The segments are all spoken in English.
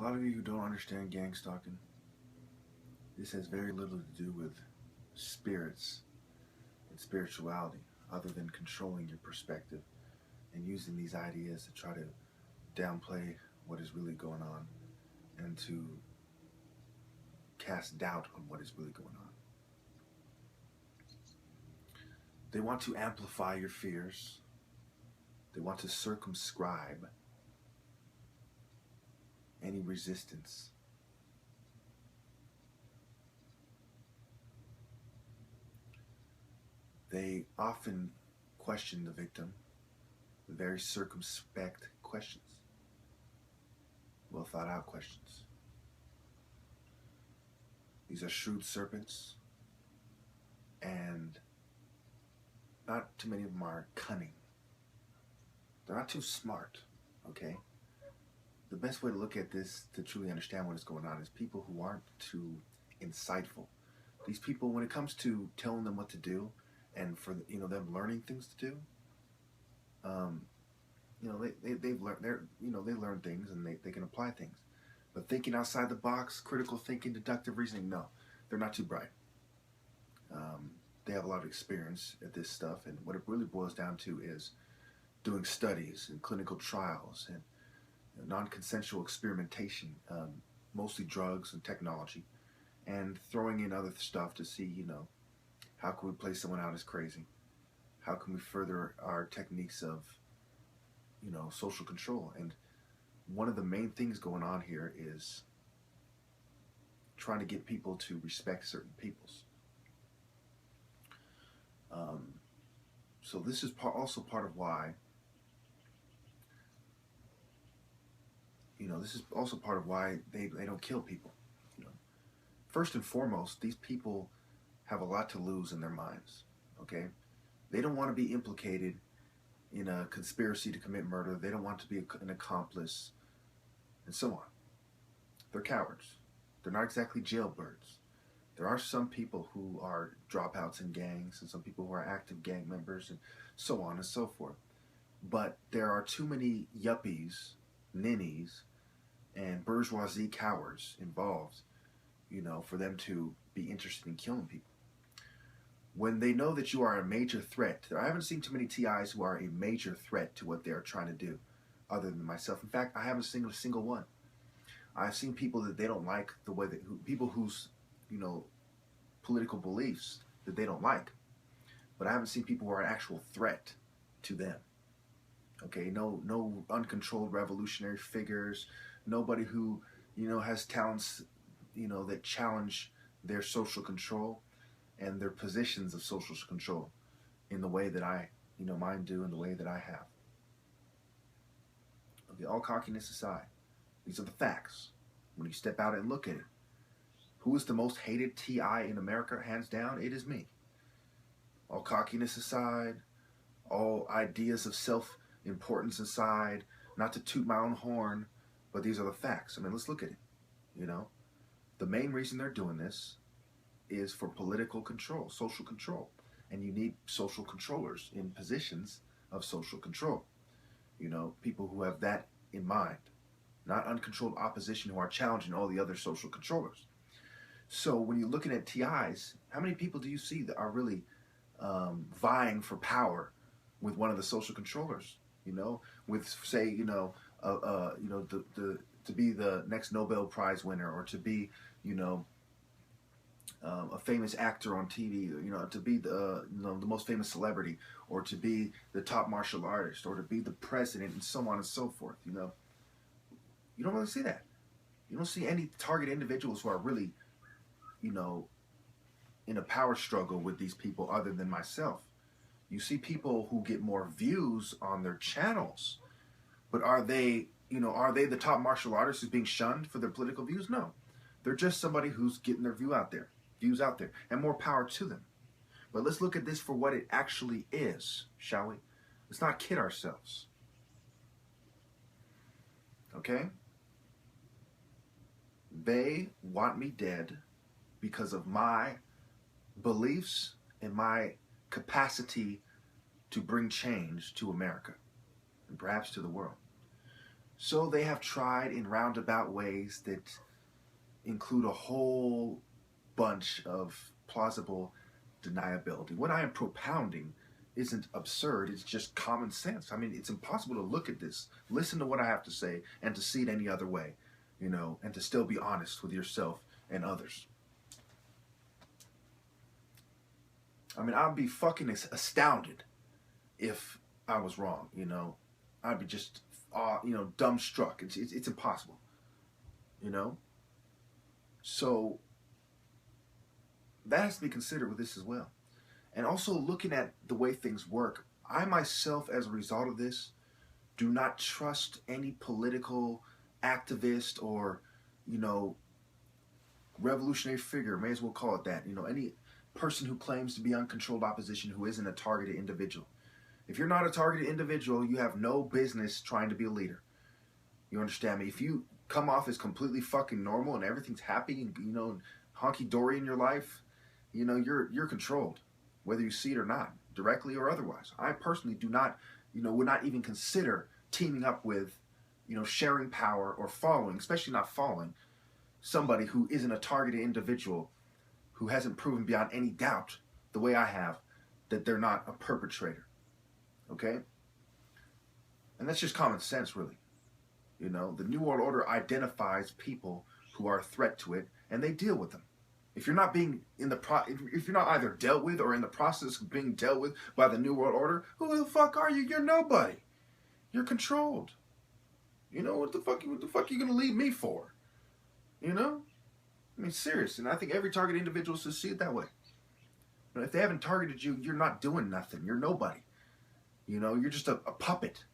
lot of you who don't understand gang stalking, this has very little to do with spirits and spirituality, other than controlling your perspective and using these ideas to try to downplay what is really going on and to cast doubt on what is really going on. They want to amplify your fears. They want to circumscribe any resistance. They often question the victim with very circumspect questions, well thought out questions. These are shrewd serpents, and not too many of them are cunning. They're not too smart, okay? The best way to look at this to truly understand what is going on is people who aren't too insightful. These people, when it comes to telling them what to do and for them learning things to do, they've learned they learn things and they can apply things. But thinking outside the box, critical thinking, deductive reasoning, no, they're not too bright. They have a lot of experience at this stuff, and what it really boils down to is doing studies and clinical trials and non-consensual experimentation, mostly drugs and technology, and throwing in other stuff to see, how can we play someone out as crazy? How can we further our techniques of, social control? And one of the main things going on here is trying to get people to respect certain peoples. So this is also part of why, this is also part of why they don't kill people. First and foremost, these people have a lot to lose in their minds, okay? They don't want to be implicated in a conspiracy to commit murder. They don't want to be an accomplice, and so on. They're cowards. They're not exactly jailbirds. There are some people who are dropouts in gangs and some people who are active gang members and so on and so forth. But there are too many yuppies, ninnies, and bourgeoisie cowards involved, for them to be interested in killing people. When they know that you are a major threat, I haven't seen too many TIs who are a major threat to what they are trying to do, other than myself. In fact, I haven't seen a single one. I've seen people that they don't like the way that, people whose, political beliefs that they don't like. But I haven't seen people who are an actual threat to them. Okay, no uncontrolled revolutionary figures, nobody who, has talents, that challenge their social control and their positions of social control in the way that I, mine do, in the way that I have. Okay, all cockiness aside, these are the facts. When you step out and look at it, who is the most hated TI in America? Hands down, it is me. All cockiness aside, all ideas of self-importance aside, not to toot my own horn, but these are the facts. Let's look at it. The main reason they're doing this is for political control, social control. And you need social controllers in positions of social control. People who have that in mind. Not uncontrolled opposition who are challenging all the other social controllers. So when you're looking at TIs, how many people do you see that are really vying for power with one of the social controllers? With, say, to be the next Nobel Prize winner, or to be, a famous actor on TV, to be the most famous celebrity, or to be the top martial artist, or to be the president, and so on and so forth. You don't really see that. You don't see any target individuals who are really, in a power struggle with these people other than myself. You see people who get more views on their channels, but are they the top martial artist who's being shunned for their political views? No. They're just somebody who's getting their views out there, and more power to them. But let's look at this for what it actually is, shall we? Let's not kid ourselves. Okay? They want me dead because of my beliefs and my capacity to bring change to America and perhaps to the world. So they have tried in roundabout ways that include a whole bunch of plausible deniability. What I am propounding isn't absurd, it's just common sense. I mean, it's impossible to look at this, listen to what I have to say, and to see it any other way, you know, and to still be honest with yourself and others. I mean, I'd be fucking astounded if I was wrong, you know. I'd be just, you know, dumbstruck. It's impossible, you know. So that has to be considered with this as well. And also looking at the way things work, I myself, as a result of this, do not trust any political activist or, you know, revolutionary figure, may as well call it that, you know, any person who claims to be uncontrolled opposition who isn't a targeted individual. If you're not a targeted individual, you have no business trying to be a leader. You understand me? If you come off as completely fucking normal and everything's happy and, you know, honky-dory in your life, you know, you're controlled, whether you see it or not, directly or otherwise. I personally do not, you know, would not even consider teaming up with, you know, sharing power or following, especially not following, somebody who isn't a targeted individual, who hasn't proven beyond any doubt, the way I have, that they're not a perpetrator. Okay? And that's just common sense, really. You know, the New World Order identifies people who are a threat to it, and they deal with them. If you're not being if you're not either dealt with or in the process of being dealt with by the New World Order, who the fuck are you? You're nobody. You're controlled. You know, what the fuck are you gonna leave me for? You know? I mean, serious. And I think every targeted individual should see it that way. But if they haven't targeted you, you're not doing nothing. You're nobody. You know, you're just a puppet.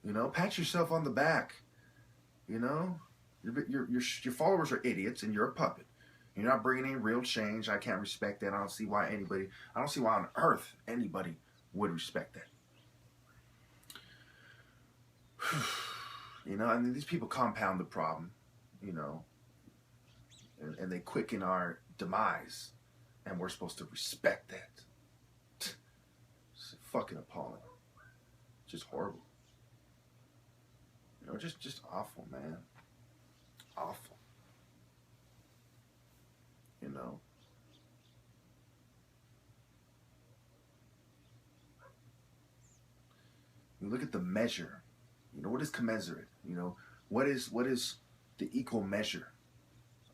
You know, pat yourself on the back. You know, your followers are idiots, and you're a puppet. You're not bringing any real change. I can't respect that. I don't see why on earth anybody would respect that. You know, I mean, these people compound the problem, you know, and they quicken our demise, and we're supposed to respect that. It's fucking appalling. Just horrible. You know, just awful, man. Awful. You know. You look at the measure. You know, what is commensurate? You know, what is the equal measure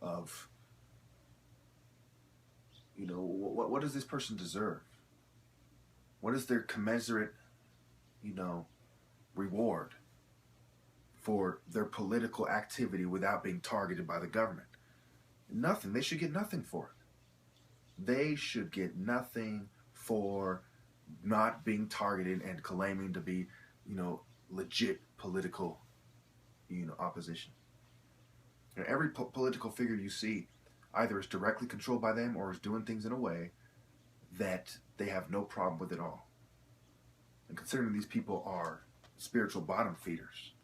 of, you know, what does this person deserve? What is their commensurate, you know, reward for their political activity without being targeted by the government? Nothing. They should get nothing for it. They should get nothing for not being targeted and claiming to be, you know, legit political, you know, opposition. You know, every political figure you see either is directly controlled by them or is doing things in a way that they have no problem with at all. And considering these people are spiritual bottom feeders,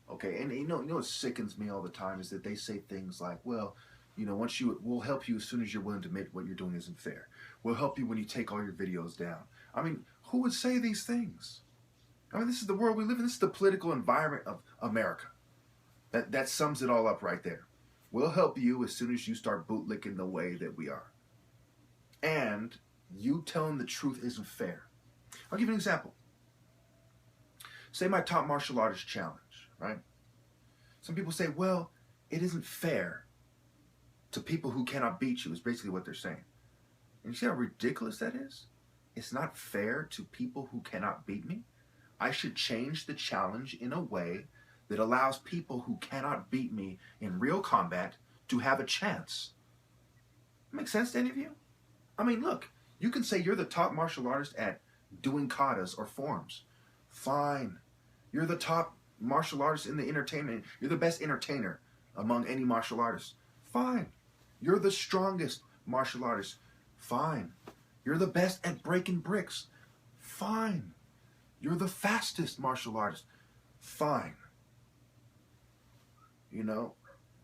okay, and you know what sickens me all the time is that they say things like, well, you know, we'll help you as soon as you're willing to admit what you're doing isn't fair. We'll help you when you take all your videos down. I mean, who would say these things? I mean, this is the world we live in. This is the political environment of America. That sums it all up right there. We'll help you as soon as you start bootlicking the way that we are. And you telling the truth isn't fair. I'll give you an example. Say my top martial artist challenge, right? Some people say, well, it isn't fair to people who cannot beat you, is basically what they're saying. And you see how ridiculous that is? It's not fair to people who cannot beat me. I should change the challenge in a way that allows people who cannot beat me in real combat to have a chance. Make sense to any of you? I mean, look, you can say you're the top martial artist at doing katas or forms. Fine. You're the top martial artist in the entertainment. You're the best entertainer among any martial artists. Fine. You're the strongest martial artist. Fine. You're the best at breaking bricks. Fine. You're the fastest martial artist. Fine. You know,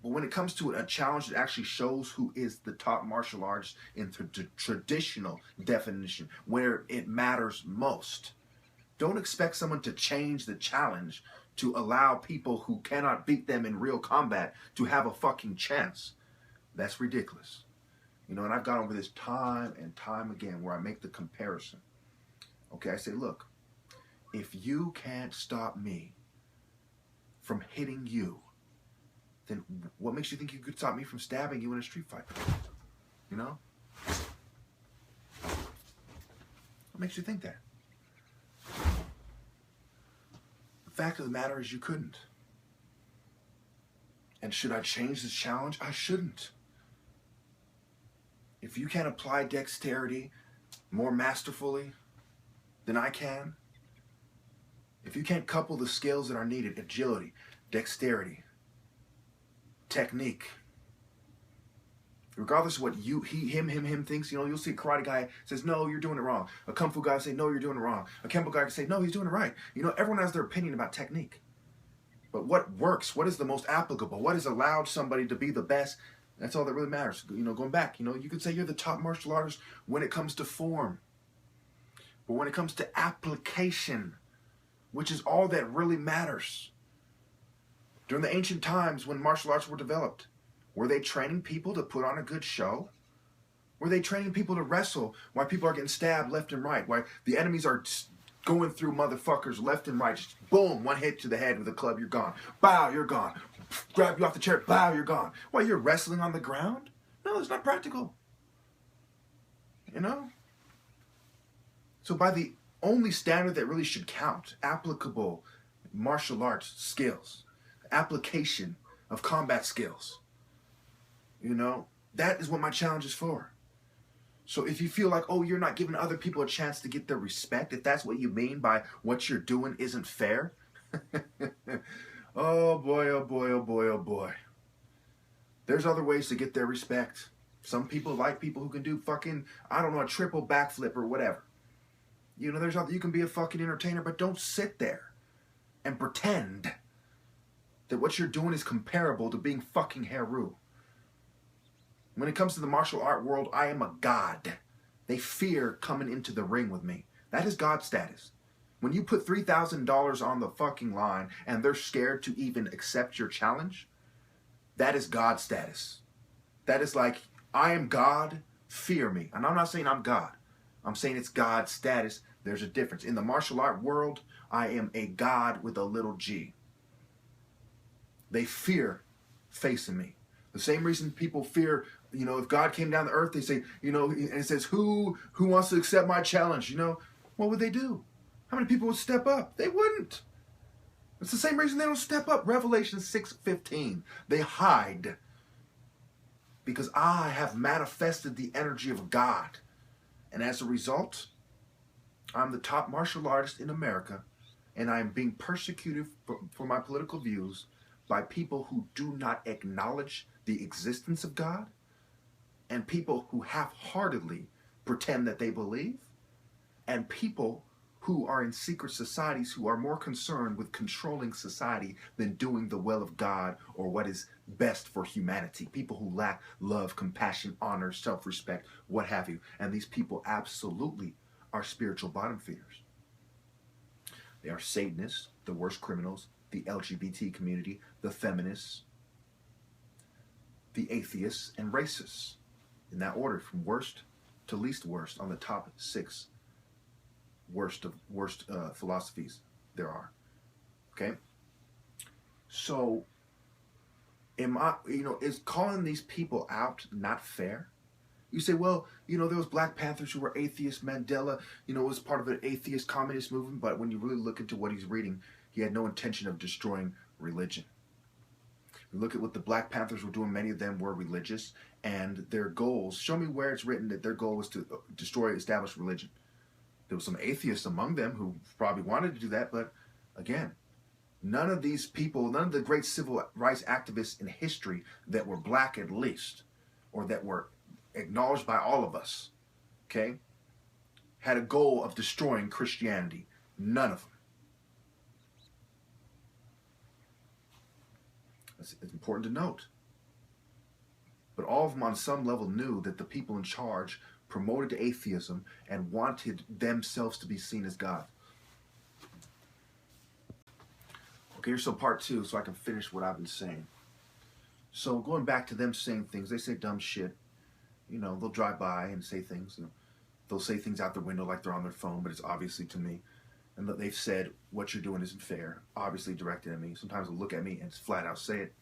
but when it comes to a challenge that actually shows who is the top martial artist in the traditional definition, where it matters most, don't expect someone to change the challenge to allow people who cannot beat them in real combat to have a fucking chance. That's ridiculous. You know, and I've gone over this time and time again where I make the comparison. Okay, I say, look, if you can't stop me from hitting you, then what makes you think you could stop me from stabbing you in a street fight? You know? What makes you think that? The fact of the matter is you couldn't. And should I change this challenge? I shouldn't. If you can't apply dexterity more masterfully than I can, if you can't couple the skills that are needed, agility, dexterity, technique, regardless of what him thinks, you know, you'll see a karate guy says, no, you're doing it wrong. A kung fu guy say, no, you're doing it wrong. A kempo guy can say, no, he's doing it right. You know, everyone has their opinion about technique. But what works? What is the most applicable? What has allowed somebody to be the best? That's all that really matters. You know, going back, you know, you could say you're the top martial artist when it comes to form. But when it comes to application, which is all that really matters. During the ancient times when martial arts were developed, were they training people to put on a good show? Were they training people to wrestle while people are getting stabbed left and right? While the enemies are going through motherfuckers left and right? Just boom, one hit to the head with a club, you're gone. Bow, you're gone. Grab you off the chair, bow, you're gone. While you're wrestling on the ground? No, it's not practical. You know? So by the only standard that really should count, applicable martial arts skills, application of combat skills, you know, that is what my challenge is for. So if you feel like, oh, you're not giving other people a chance to get their respect, if that's what you mean by what you're doing isn't fair, oh boy, oh boy, oh boy, oh boy. There's other ways to get their respect. Some people like people who can do fucking, I don't know, a triple backflip or whatever. You know, there's other, you can be a fucking entertainer, but don't sit there and pretend that what you're doing is comparable to being fucking Heru. When it comes to the martial art world, I am a god. They fear coming into the ring with me. That is God status. When you put $3,000 on the fucking line and they're scared to even accept your challenge, that is God status. That is like, I am God, fear me. And I'm not saying I'm God. I'm saying it's God status. There's a difference. In the martial art world, I am a god with a little g. They fear facing me. The same reason people fear, you know, if God came down to earth, they say, you know, and it says, who wants to accept my challenge? You know, what would they do? How many people would step up? They wouldn't. It's the same reason they don't step up. Revelation 6:15. They hide because I have manifested the energy of God. And as a result, I'm the top martial artist in America, and I am being persecuted for my political views by people who do not acknowledge the existence of God, and people who half-heartedly pretend that they believe, and people who are in secret societies who are more concerned with controlling society than doing the will of God or what is best for humanity. People who lack love, compassion, honor, self-respect, what have you. And these people absolutely are spiritual bottom feeders. They are Satanists, the worst criminals, the LGBT community, the feminists, the atheists, and racists. In that order, from worst to least worst on the top 6 worst philosophies there are. Okay? So, is calling these people out not fair? You say, well, you know, there was Black Panthers who were atheists. Mandela, you know, was part of an atheist communist movement. But when you really look into what he's reading, he had no intention of destroying religion. You look at what the Black Panthers were doing. Many of them were religious, and their goals. Show me where it's written that their goal was to destroy established religion. There was some atheists among them who probably wanted to do that, but again, none of these people, none of the great civil rights activists in history that were black at least, or that were acknowledged by all of us, okay, had a goal of destroying Christianity. None of them. It's important to note. But all of them on some level knew that the people in charge promoted atheism and wanted themselves to be seen as God. Okay, so part two, so I can finish what I've been saying. So going back to them saying things, they say dumb shit. You know, they'll drive by and say things. You know, they'll say things out their window like they're on their phone, but it's obviously to me. And that they've said, what you're doing isn't fair, obviously directed at me. Sometimes they'll look at me and flat out say it.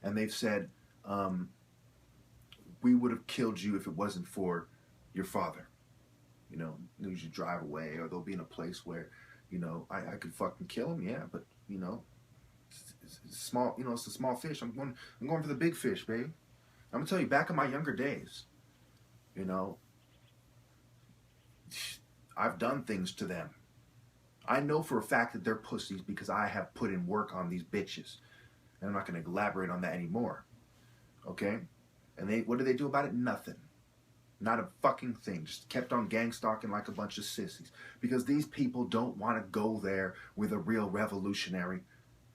And they've said, we would have killed you if it wasn't for your father. You know, they usually drive away, or they'll be in a place where, you know, I could fucking kill him, yeah, but, you know, it's small, you know, it's a small fish. I'm going for the big fish, babe. I'm gonna tell you, back in my younger days, you know, I've done things to them. I know for a fact that they're pussies because I have put in work on these bitches. And I'm not going to elaborate on that anymore. Okay? And what did they do about it? Nothing. Not a fucking thing. Just kept on gang stalking like a bunch of sissies. Because these people don't want to go there with a real revolutionary.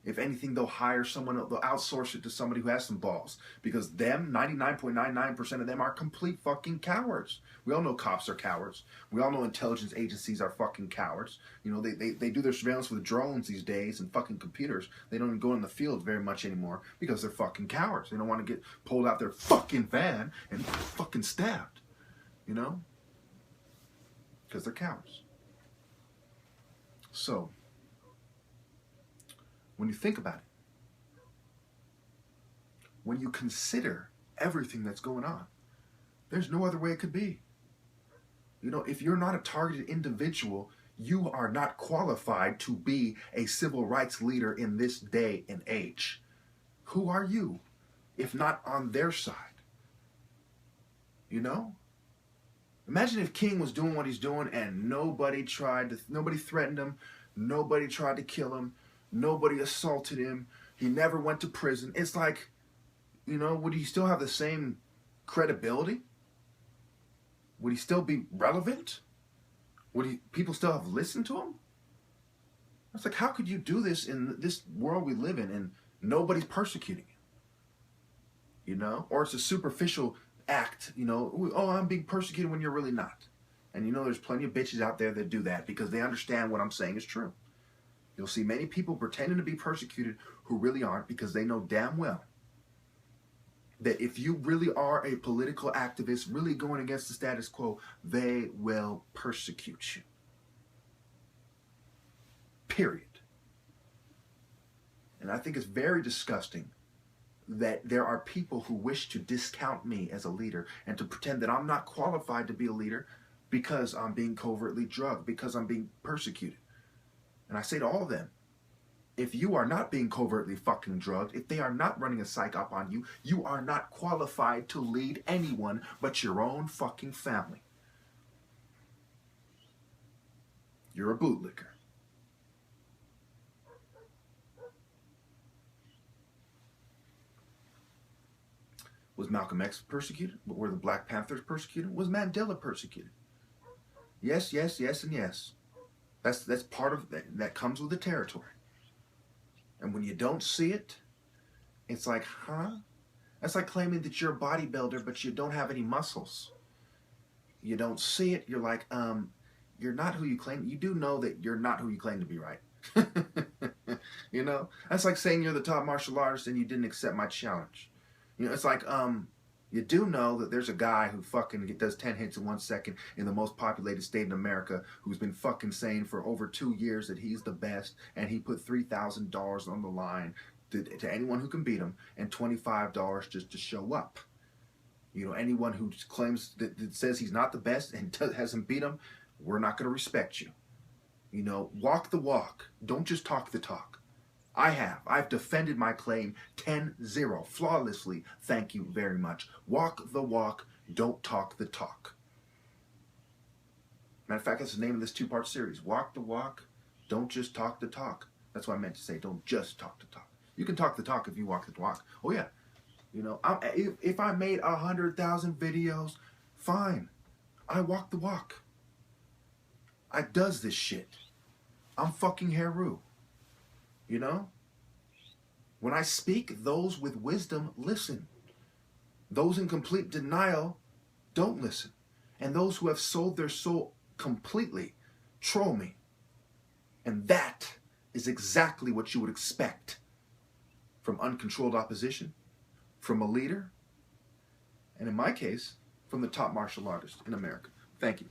If anything, they'll hire someone, they'll outsource it to somebody who has some balls. Because them, 99.99% of them are complete fucking cowards. We all know cops are cowards. We all know intelligence agencies are fucking cowards. You know, they do their surveillance with drones these days and fucking computers. They don't even go in the field very much anymore because they're fucking cowards. They don't want to get pulled out their fucking van and fucking stabbed. You know? Because they're cowards. So, when you think about it, when you consider everything that's going on, there's no other way it could be. You know, if you're not a targeted individual, you are not qualified to be a civil rights leader in this day and age. Who are you, if not on their side? You know? Imagine if King was doing what he's doing and nobody threatened him, nobody tried to kill him, nobody assaulted him, he never went to prison. It's like, you know, would he still have the same credibility? Would he still be relevant? Would people still have listened to him? It's like, how could you do this in this world we live in and nobody's persecuting you? You know? Or it's a superficial act, you know, oh, I'm being persecuted when you're really not. And you know, there's plenty of bitches out there that do that because they understand what I'm saying is true. You'll see many people pretending to be persecuted who really aren't because they know damn well that if you really are a political activist, really going against the status quo, they will persecute you. Period. And I think it's very disgusting that there are people who wish to discount me as a leader and to pretend that I'm not qualified to be a leader because I'm being covertly drugged, because I'm being persecuted. And I say to all of them, if you are not being covertly fucking drugged, if they are not running a psych op on you, you are not qualified to lead anyone but your own fucking family. You're a bootlicker. Was Malcolm X persecuted? Were the Black Panthers persecuted? Was Mandela persecuted? Yes, yes, yes, and yes. That's part of that comes with the territory. And when you don't see it, it's like, huh? That's like claiming that you're a bodybuilder, but you don't have any muscles. You don't see it. You're like, you're not who you claim. You do know that you're not who you claim to be, right? You know? That's like saying you're the top martial artist and you didn't accept my challenge. You know, it's like, you do know that there's a guy who fucking does 10 hits in 1 second in the most populated state in America who's been fucking saying for over 2 years that he's the best and he put $3,000 on the line to anyone who can beat him and $25 just to show up. You know, anyone who claims that says he's not the best and hasn't beat him, we're not going to respect you. You know, walk the walk. Don't just talk the talk. I've defended my claim 10-0, flawlessly, thank you very much. Walk the walk, don't talk the talk. Matter of fact, that's the name of this 2-part series. Walk the walk, don't just talk the talk. That's what I meant to say, don't just talk the talk. You can talk the talk if you walk the walk. Oh yeah, you know, if I made 100,000 videos, fine. I walk the walk. I does this shit. I'm fucking Heru. You know? When I speak, those with wisdom listen. Those in complete denial don't listen. And those who have sold their soul completely troll me. And that is exactly what you would expect from uncontrolled opposition, from a leader, and in my case, from the top martial artist in America. Thank you.